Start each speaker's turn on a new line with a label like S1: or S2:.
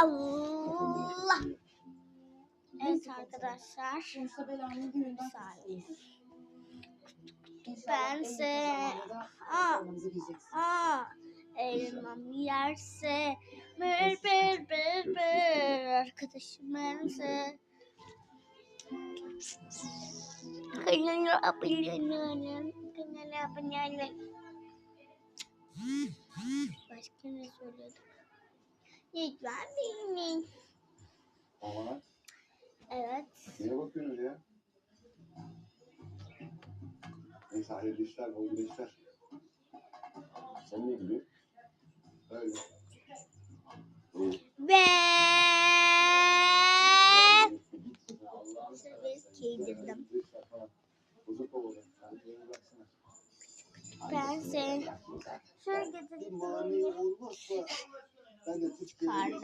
S1: Allah. Evet arkadaşlar. Bir saniye. Bense elmam yerse bir arkadaşım bense kanala abone başka ne söyledim? Lütfen beğenin. Evet.
S2: Neye bakıyorsunuz ya? Neyse hayırlı işler, bol güneşler. Sen ne gidiyor? Öyle.
S1: Ve giydirdim. Ben seni şöyle getirdim. Kardeş.